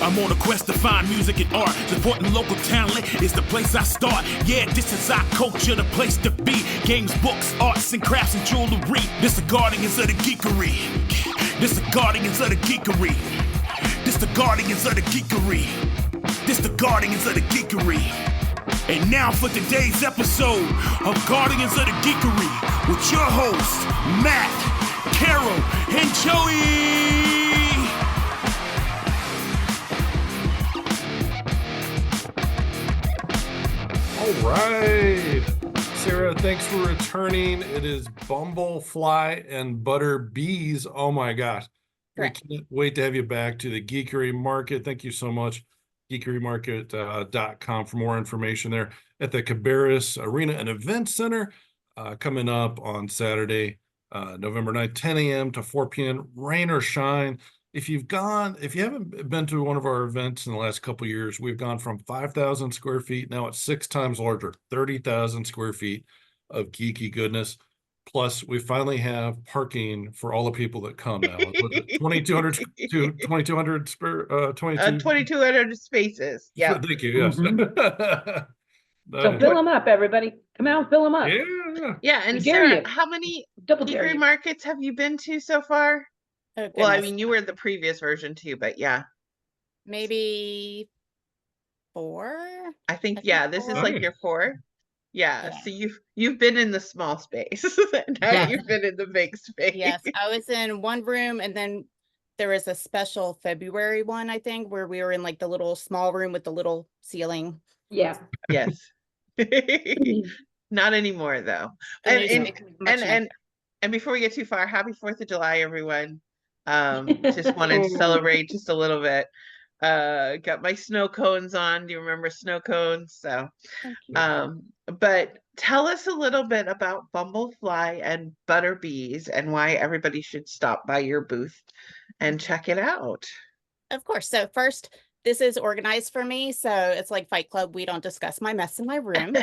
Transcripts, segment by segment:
I'm on a quest to find music and art. Supporting local talent is the place I start. Yeah, this is our culture, the place to be. Games, books, arts, and crafts and jewelry. This the guardians of the geekery. This the guardians of the geekery. This the guardians of the geekery. This the guardians of the geekery. And now for today's episode of Guardians of the Geekery with your hosts, Matt, Carol, and Joey. All right. Sarah, thanks for returning. It is BumbleFly and ButterBees. Oh my gosh. Correct. We can't wait to have you back to the Geekery Market. Thank you so much. Geekerymarket.com for more information there at the Cabarrus Arena and Event Center coming up on Saturday, November 9th, 10 a.m. to 4 p.m. Rain or shine. If you haven't been to one of our events in the last couple of years, we've gone from 5,000 square feet. Now it's 6 times larger, 30,000 square feet of geeky goodness. Plus, we finally have parking for all the people that come now. 2,200 to 2,200 spare 2,200 spaces. Yeah. Thank you. Yes. So fill them up, everybody. Come out, fill them up. Yeah. Yeah. And We dare Sarah, you. how many Double dare Geekery you. markets have you been to so far? Oh, Well, I goodness. mean, you were the previous version too, but yeah, Maybe 4. I think I yeah, think this is four. like Nice. your 4. Yeah. Yeah. So you've been in the small space. Now Yeah. you've been in the big space. Yes, I was in one room, and then there was a special February one, I think, where we were in like the little small room with the little ceiling. Yeah. Yes. Not anymore though. The And new and space is much nicer. and before we get too far, happy 4th of July, everyone. Just wanted to celebrate just a little bit. Got my snow cones on. Do you remember snow cones? So Thank you. but tell us a little bit about BumbleFly and ButterBees and why everybody should stop by your booth and check it out. Of course. So first, this is organized for me. So it's like Fight Club. We don't discuss my mess in my room.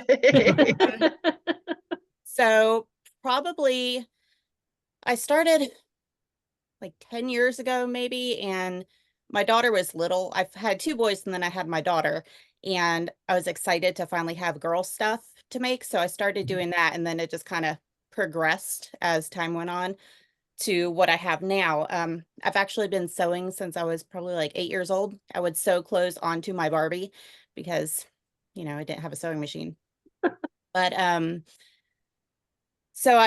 So probably I started like 10 years ago, maybe, and my daughter was little. I've had 2 boys and then I had my daughter, and I was excited to finally have girl stuff to make. So I started doing that, and then it just kind of progressed as time went on to what I have now. I've actually been sewing since I was probably like 8 years old. I would sew clothes onto my Barbie because, I didn't have a sewing machine. But so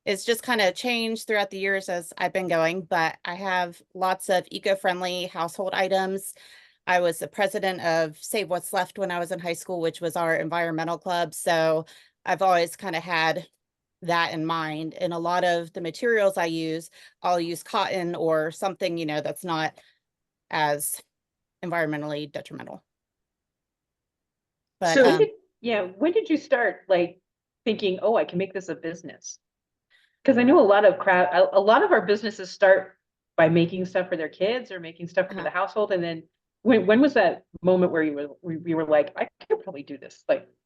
it's just kind of changed throughout the years as I've been going, but I have lots of eco-friendly household items. I was the president of Save What's Left when I was in high school, which was our environmental club. So I've always kind of had that in mind. And a lot of the materials I'll use cotton or something, that's not as environmentally detrimental. But So- when did you start thinking, oh, I can make this a business? Because I know a lot of our businesses start by making stuff for their kids or making stuff for the household. And then when was that moment where you were like, I could probably do this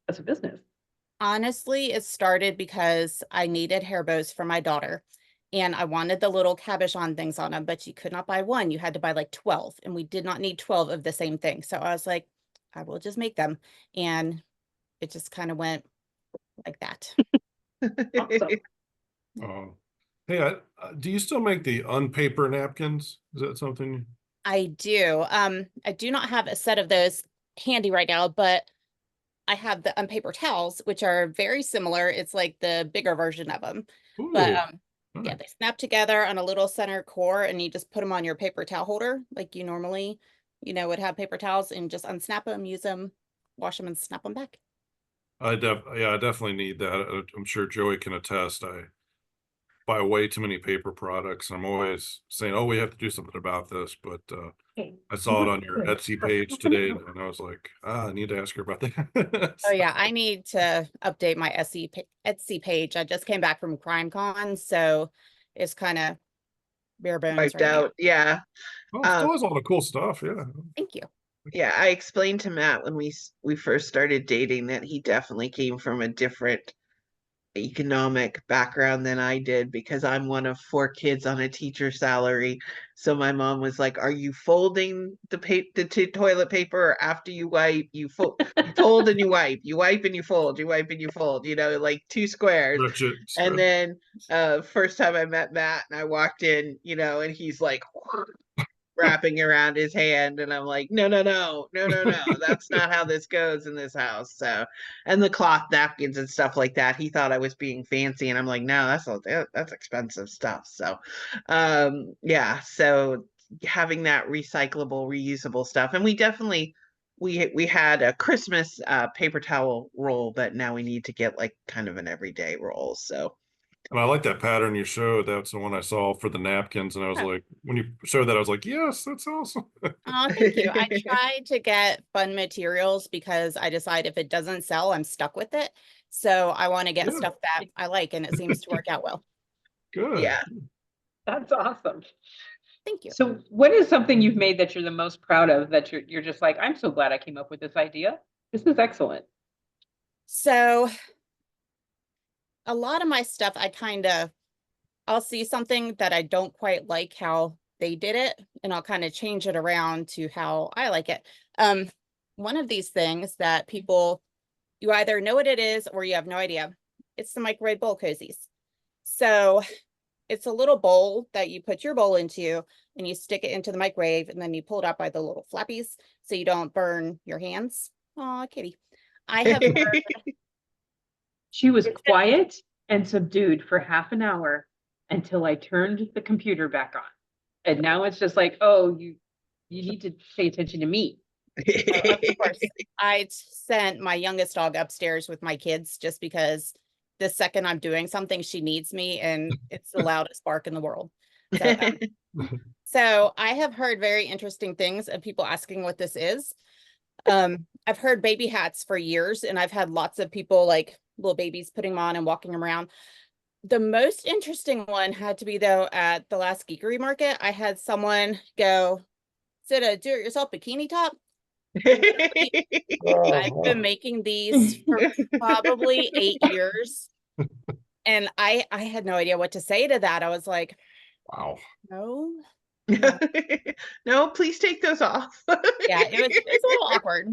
as a business? honestly, it started because I needed hair bows for my daughter. And I wanted the little cabochon things on them, but you could not buy one. You had to buy like 12, and we did not need 12 of the same thing. So I was like, I will just make them. And it just kind of went like that. Awesome. Oh, hey, do you still make the unpaper napkins? Is that something? I do. I do not have a set of those handy right now, but I have the unpaper towels, which are very similar. It's like the bigger version of them. Ooh, But nice. yeah, they snap together on a little center core, and you just put them on your paper towel holder like you normally, would have paper towels, and just unsnap them, use them, wash them, and snap them back. I definitely need that. I'm sure Joey can attest. I buy way too many paper products. I'm always saying, "Oh, we have to do something about this." But I saw it on your Etsy page today, and I was like, I need to ask her about that. Oh yeah, I need to update my Etsy page. I just came back from CrimeCon, so it's kind of bare bones Wiped right now. out. Yeah. Oh, it still has all the cool stuff. Yeah. Thank you. Yeah, I explained to Matt when we first started dating that he definitely came from a different economic background than I did because I'm one of 4 kids on a teacher salary. So my mom was like, "Are you folding the toilet paper after you wipe? You fold and you wipe. You wipe and you fold. You wipe and you fold. You know, like 2 squares." Stretch it. And then first time I met Matt and I walked in, you know, and he's like wrapping around his hand, and I'm like, no, no, no, no, no, no, that's not how this goes in this house. So, and the cloth napkins and stuff like that, he thought I was being fancy, and I'm like, no, that's expensive stuff. So, yeah, so having that recyclable, reusable stuff, and we definitely we had a Christmas paper towel roll, but now we need to get like kind of an everyday roll. So And I like that pattern you showed. That's the one I saw for the napkins. And I was Oh. like, when you showed that, I was like, yes, that's awesome. Oh, thank you. I try to get fun materials because I decide if it doesn't sell, I'm stuck with it. So I want to get Yeah. stuff that I like, and it seems to work out well. Good. yeah. That's awesome. Thank you. So what is something you've made that you're the most proud of that you're just like, I'm so glad I came up with this idea. This is excellent. So a lot of my stuff, I'll see something that I don't quite like how they did it, and I'll kind of change it around to how I like it. One of these things that you either know what it is or you have no idea. It's the microwave bowl cozies. So it's a little bowl that you put your bowl into and you stick it into the microwave, and then you pull it out by the little flappies so you don't burn your hands. Aw, kitty. I have heard She was quiet and subdued for half an hour until I turned the computer back on. And now it's just like, oh, you need to pay attention to me. of course, I sent my youngest dog upstairs with my kids just because the second I'm doing something, she needs me, and it's the loudest bark in the world. So I have heard very interesting things of people asking what this is. I've heard baby hats for years, and I've had lots of people, like little babies, putting them on and walking around. The most interesting one had to be, though, at the last Geekery market. I had someone go, "Is it a do-it-yourself bikini top?" I've been making these for probably 8 years, and I had no idea what to say to that. I was like, Wow. no. No, please take those off. Yeah, it's a little awkward.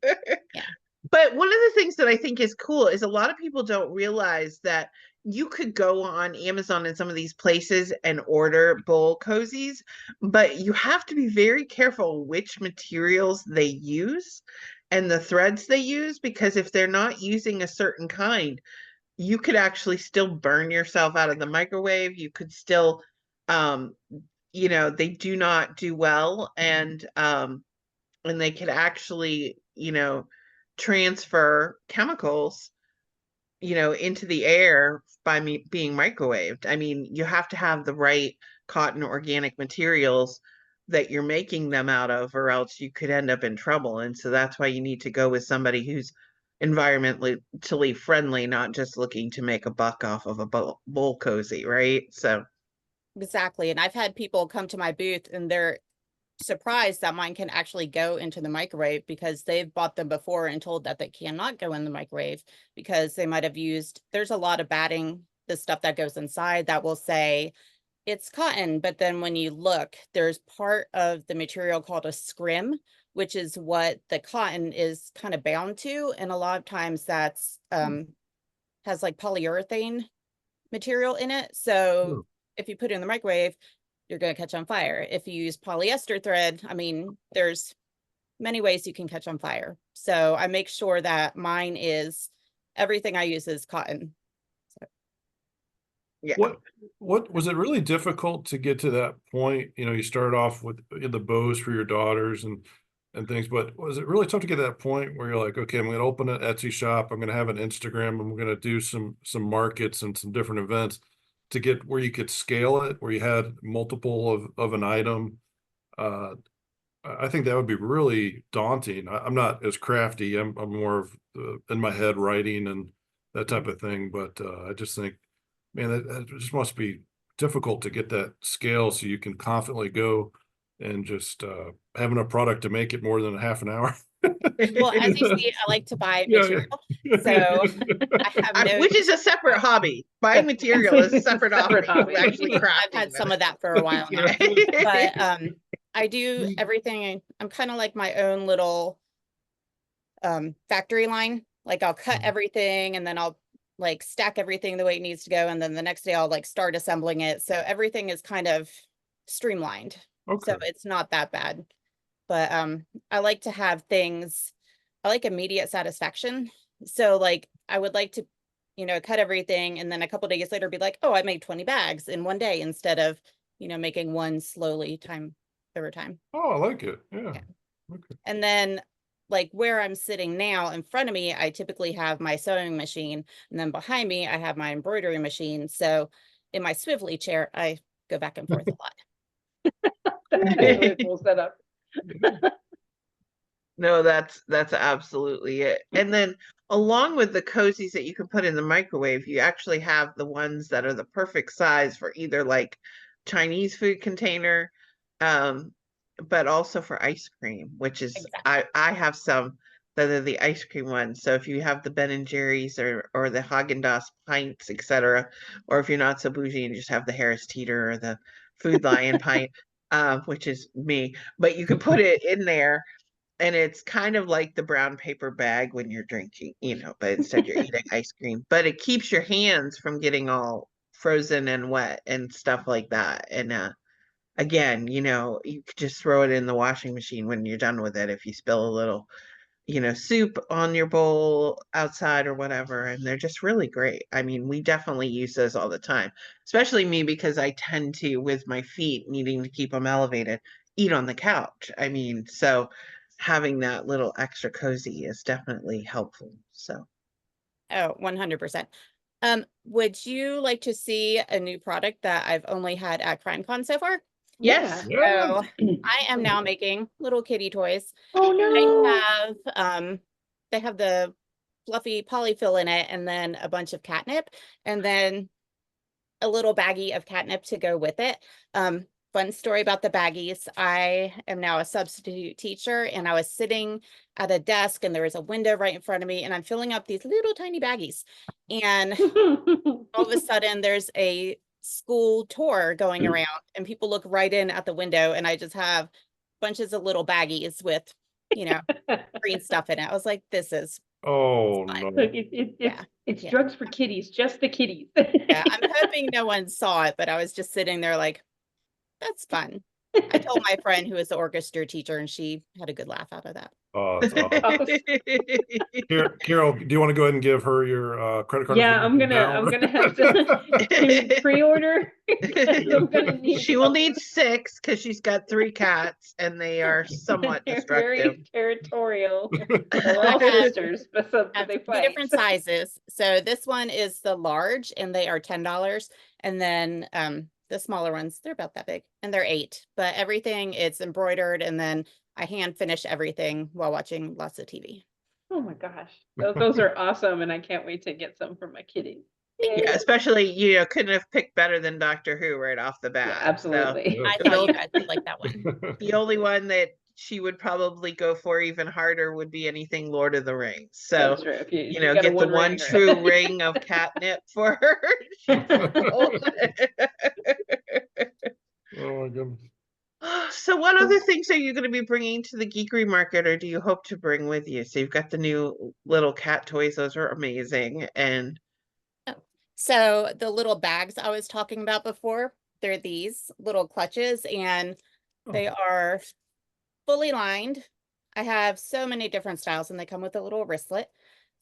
Yeah. But one of the things that I think is cool is a lot of people don't realize that you could go on Amazon and some of these places and order bowl cozies, but you have to be very careful which materials they use and the threads they use, because if they're not using a certain kind, you could actually still burn yourself out of the microwave. You could still, you know, they do not do well, and they could actually, you know, transfer chemicals, you know, into the air by being microwaved. I mean, you have to have the right cotton organic materials that you're making them out of, or else you could end up in trouble. And so that's why you need to go with somebody who's environmentally friendly, not just looking to make a buck off of a bowl cozy, right? So Exactly. And I've had people come to my booth and they're surprised that mine can actually go into the microwave, because they've bought them before and told that they cannot go in the microwave because they might have used, there's a lot of batting, the stuff that goes inside that will say it's cotton, but then when you look, there's part of the material called a scrim, which is what the cotton is kind of bound to, and a lot of times that's has like polyurethane material in it. So if you put it in the microwave, you're going to catch on fire. If you use polyester thread, I mean, there's many ways you can catch on fire. So I make sure that mine is, everything I use is cotton. So. yeah. What was it really difficult to get to that point? You know, you started off with the bows for your daughters and things, but was it really tough to get to that point where you're like, okay, I'm going to open an Etsy shop, I'm going to have an Instagram, and we're going to do some markets and some different events to get where you could scale it, where you had multiple of an item? I think that would be really daunting. I'm not as crafty. I'm more of in my head writing and that type of thing. But I just think, man, that just must be difficult to get that scale so you can confidently go and just having a product to make it more than a half an hour. Well, as you see, I like to buy Yeah, material, yeah. so I have no. Which is a separate hobby. Buying material is a separate Separate hobby. hobby. Actually I've crafting had them. some of that for a while now, Yeah. but I do everything. I'm kind of like my own little factory line. Like I'll cut everything and then I'll like stack everything the way it needs to go, and then the next day I'll like start assembling it. So everything is kind of streamlined. Okay. So it's not that bad. But I like to have things, I like immediate satisfaction. So like I would like to, cut everything and then a couple days later be like, oh, I made 20 bags in one day instead of, making one slowly time over time. Oh, I like it. Yeah. Yeah. Okay. And then like where I'm sitting now in front of me, I typically have my sewing machine, and then behind me, I have my embroidery machine. So in my swivelly chair, I go back and forth a lot. That's really cool setup. No, that's absolutely it. And then along with the cozies that you can put in the microwave, you actually have the ones that are the perfect size for either like Chinese food container, but also for ice cream, which is Exactly. I have some that are the ice cream ones. So if you have the Ben and Jerry's or the Haagen-Dazs pints, etc., or if you're not so bougie and just have the Harris Teeter or the Food Lion pint, which is me, but you can put it in there. And it's kind of like the brown paper bag when you're drinking, but instead you're eating ice cream. But it keeps your hands from getting all frozen and wet and stuff like that. And again, you could just throw it in the washing machine when you're done with it if you spill a little, soup on your bowl outside or whatever. And they're just really great. I mean, we definitely use those all the time, especially me because I tend to, with my feet needing to keep them elevated, eat on the couch. I mean, so having that little extra cozy is definitely helpful. So, Oh, 100%. Would you like to see a new product that I've only had at CrimeCon so far? yes. Yeah. So I am now making little kitty toys. Oh They have the fluffy polyfill in it, and then a bunch of catnip, and then a little baggie of catnip to go with it. Fun story about the baggies. I am now a substitute teacher, and I was sitting at a desk and there was a window right in front of me, and I'm filling up these little tiny baggies. And all of a sudden there's a school tour going around and people look right in at the window, and I just have bunches of little baggies with, green stuff in it. I was like, this is Oh fun. no. Look, it's Yeah. drugs for kitties, just the kitties. Yeah, I'm hoping no one saw it, but I was just sitting there like, that's fun. I told my friend who is the orchestra teacher, and she had a good laugh out of that. Oh, that's awesome. Carol, do you want to go ahead and give her your credit card? Yeah, I'm information gonna now? have to pre-order. I'm gonna need She will need 6 because she's got 3 cats and they are somewhat They're destructive. very territorial. They're Well, all I have- sisters, but I have they 2 fight. different sizes. So this one is the large, and they are $10. And then the smaller ones, they're about that big, and they're $8. But everything, it's embroidered, and then I hand finish everything while watching lots of TV. Oh my gosh, those are awesome, and I can't wait to get some for my kitties. Yeah, especially, couldn't have picked better than Doctor Who right off the bat. Yeah, So absolutely. I thought you guys would like that one. the only one that she would probably go for even harder would be anything Lord of the Rings. So, That's true. If you got a get the one ring, right? true ring of catnip for her. Oh my goodness. So what other things are you going to be bringing to the Geekery market, or do you hope to bring with you? So you've got the new little cat toys. Those are amazing. And So the little bags I was talking about before, they're these little clutches, and they are fully lined. I have so many different styles, and they come with a little wristlet,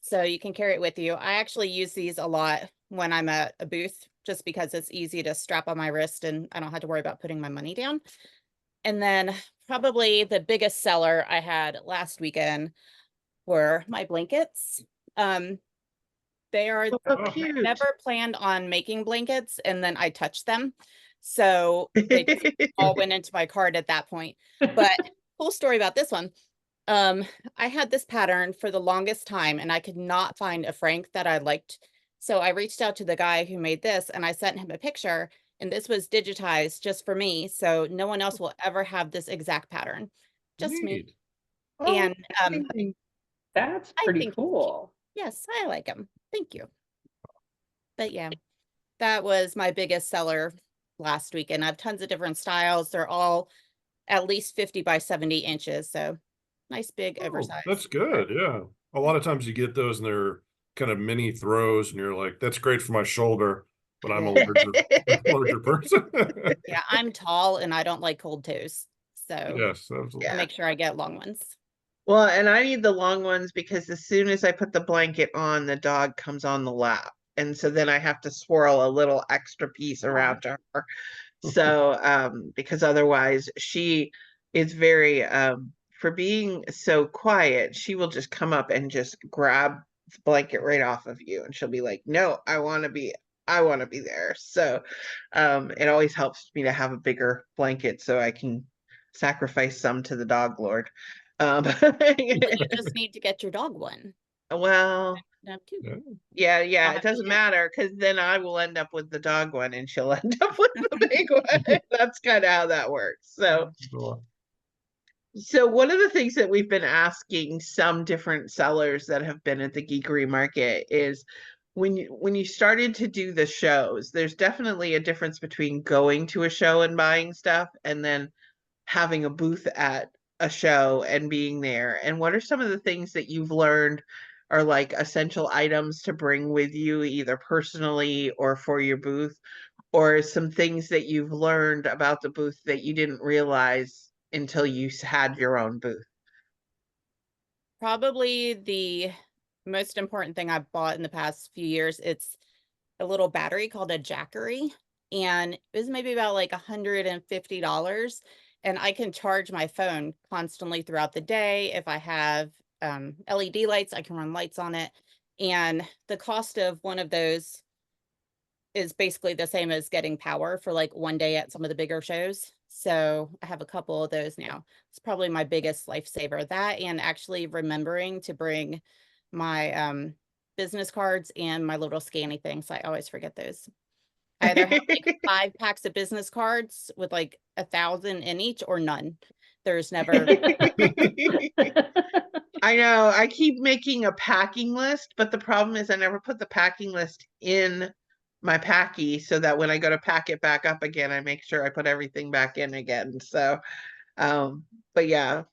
so you can carry it with you. I actually use these a lot when I'm at a booth, just because it's easy to strap on my wrist and I don't have to worry about putting my money down. And then probably the biggest seller I had last weekend were my blankets. They are cute. never planned on making blankets, and then I touched them. So they just all went into my cart at that point. But cool story about this one. I had this pattern for the longest time, and I could not find a frank that I liked. So I reached out to the guy who made this, and I sent him a picture, And this was digitized just for me, so no one else will ever have this exact pattern. Just me. Neat. Oh, And amazing. That's I pretty think it's cute. cool. Yes, I like them. Thank you. But yeah, that was my biggest seller last week, and I have tons of different styles. They're all at least 50 by 70 inches, so nice big Oh, oversized. that's good. Yeah. A lot of times you get those and they're kind of mini throws and you're like, that's great for my shoulder, but I'm a larger person. Yeah, I'm tall and I don't like cold toes, so Yes, absolutely. I Yeah. make sure I get long ones. Well, and I need the long ones because as soon as I put the blanket on, the dog comes on the lap. And so then I have to swirl a little extra piece around her. So, because otherwise she is very, for being so quiet, she will just come up and just grab the blanket right off of you. And she'll be like, no, I want to be there. So, it always helps me to have a bigger blanket so I can sacrifice some to the dog lord. Well, you just need to get your dog one. Well, No, two. yeah, I'll it have to doesn't share. matter because then I will end up with the dog one and she'll end up with the big one. That's kind of how that works. So one of the things that we've been asking some different sellers that have been at the Geekery market is when you started to do the shows, there's definitely a difference between going to a show and buying stuff and then having a booth at a show and being there. And what are some of the things that you've learned are like essential items to bring with you, either personally or for your booth, or some things that you've learned about the booth that you didn't realize until you had your own booth? Probably the most important thing I've bought in the past few years, it's a little battery called a Geekery, and it was maybe about like $150. And I can charge my phone constantly throughout the day. If I have LED lights, I can run lights on it. And the cost of one of those is basically the same as getting power for like one day at some of the bigger shows. So I have a couple of those now. It's probably my biggest lifesaver. That and actually remembering to bring my business cards and my little scanny things. I always forget those. I either have like 5 packs of business cards with like 1,000 in each or none. There's never I know. I keep making a packing list, but the problem is I never put the packing list in my packy so that when I go to pack it back up again, I make sure I put everything back in again. So, but yeah,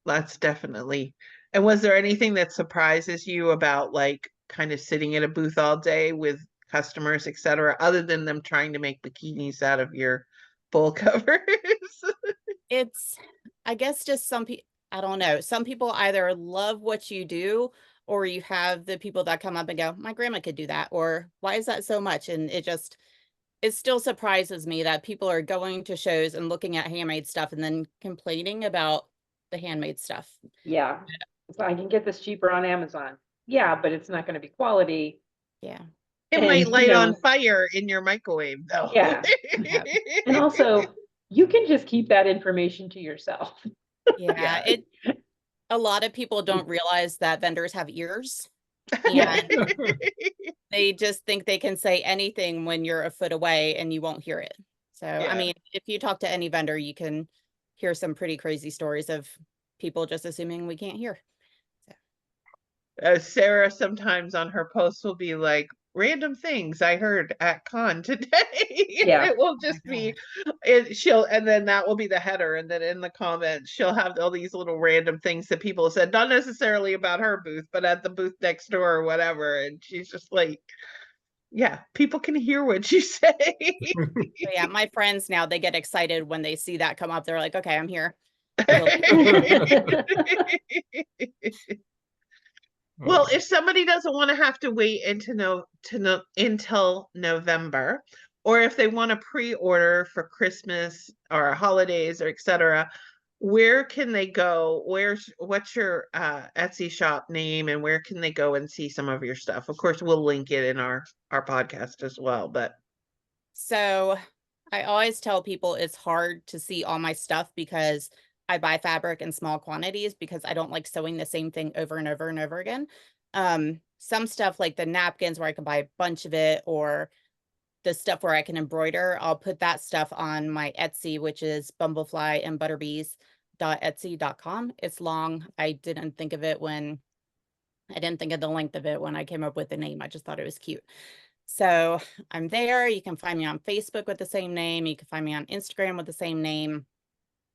that's definitely. And was there anything that surprises you about like kind of sitting at a booth all day with customers, et cetera, other than them trying to make bikinis out of your bowl covers? it's I guess just some people, I don't know. Some people either love what you do or you have the people that come up and go, my grandma could do that, or why is that so much? And it still surprises me that people are going to shows and looking at handmade stuff and then complaining about the handmade stuff. Yeah, so I can get this cheaper on Amazon. Yeah, but it's not going to be quality. Yeah. It And, might light you on know, fire in your microwave, though. Yeah. And also, you can just keep that information to yourself. Yeah. Yeah. A lot of people don't realize that vendors have ears and they just think they can say anything when you're a foot away and you won't hear it. So, I Yeah. mean, if you talk to any vendor, you can hear some pretty crazy stories of people just assuming we can't hear. Sarah sometimes on her posts will be like, random things I heard at con today. And Yeah. it will Oh my just be and then that will be the header, and then in the comments she'll have all these little random things that people have said, not necessarily about her booth, but at the booth next door or whatever. And she's just like, yeah, people can hear what you say. So yeah, my friends now, they get excited when they see that come up. They're like, okay, I'm here. Well, if somebody doesn't want to have to wait until November, or if they want to pre-order for Christmas or holidays or etc., where can they go? What's your Etsy shop name, and where can they go and see some of your stuff? Of course, we'll link it in our podcast as well, but So I always tell people it's hard to see all my stuff because I buy fabric in small quantities because I don't like sewing the same thing over and over and over again. Some stuff like the napkins where I can buy a bunch of it, or the stuff where I can embroider, I'll put that stuff on my Etsy, which is BumbleFly and ButterBees.etsy.com. It's long. I didn't think of the length of it when I came up with the name. I just thought it was cute. So I'm there. You can find me on Facebook with the same name. You can find me on Instagram with the same name.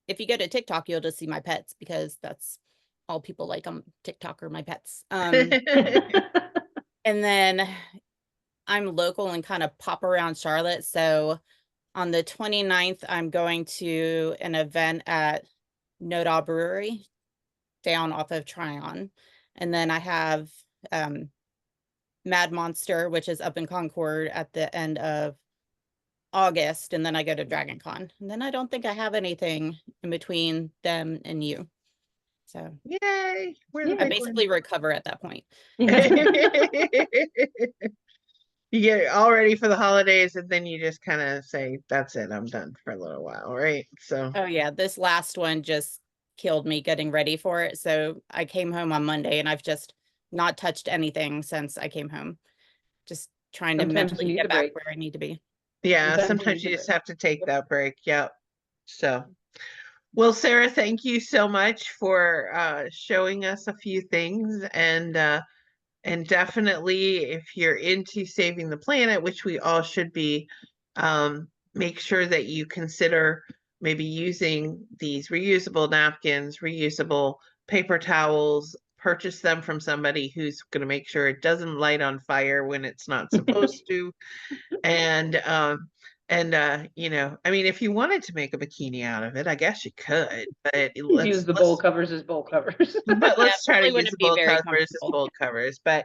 If you go to TikTok, you'll just see my pets, because that's all people like on TikTok are my pets. And then I'm local and kind of pop around Charlotte. So on the 29th, I'm going to an event at Noda Brewery down off of Tryon. And then I have Mad Monster, which is up in Concord at the end of August. And then I go to Dragon Con. And then I don't think I have anything in between them and you. So Yay! We're the I big basically one. recover at that point. You get all ready for the holidays, and then you just kind of say, that's it, I'm done for a little while, right? So Oh yeah, this last one just killed me getting ready for it. So I came home on Monday and I've just not touched anything since I came home. Just trying to Sometimes you mentally need get a back break. where I need to be. yeah, Sometimes you sometimes need you a just break. have to take Yep. that break. Yep. So, well, Sarah, thank you so much for showing us a few things, and definitely, if you're into saving the planet, which we all should be, make sure that you consider maybe using these reusable napkins, reusable paper towels, purchase them from somebody who's going to make sure it doesn't light on fire when it's not supposed to. And you know, I mean, if you wanted to make a bikini out of it, I guess you could, but Use the bowl covers as bowl covers. but Yeah, let's try to probably use the wouldn't be bowl very covers as comfortable. bowl covers. But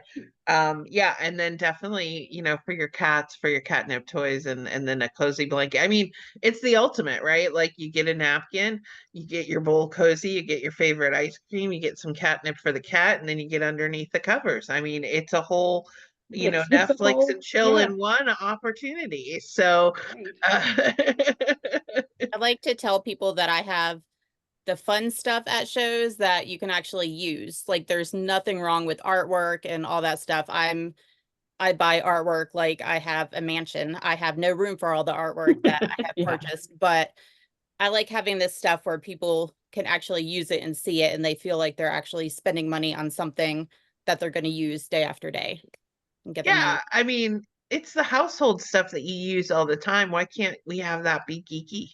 yeah, and then definitely, you know, for your cats, for your catnip toys, and then a cozy blanket. I mean, it's the ultimate, right? Like, you get a napkin, you get your bowl cozy, you get your favorite ice cream, you get some catnip for the cat, and then you get underneath the covers. I mean, it's a whole, you know, It's a Netflix whole- and chill yeah. in one opportunity. So Right. I like to tell people that I have the fun stuff at shows that you can actually use. Like, there's nothing wrong with artwork and all that stuff. I buy artwork like I have a mansion. I have no room for all the artwork that I have Yeah. purchased, but I like having this stuff where people can actually use it and see it, and they feel like they're actually spending money on something that they're going to use day after day and get their money. yeah, I mean, it's the household stuff that you use all the time. Why can't we have that be geeky?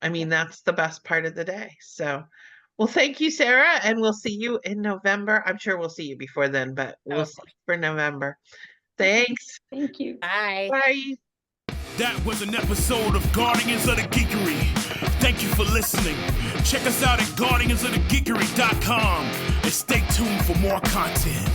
I mean, that's the best part of the day. So, well, thank you, Sarah, and we'll see you in November. I'm sure we'll see you before then, but we'll of see course. you for November. Thanks. Thank you. Bye. Bye. That was an episode of Guardians of the Geekery. Thank you for listening. Check us out at guardiansofthegeekery.com and stay tuned for more content.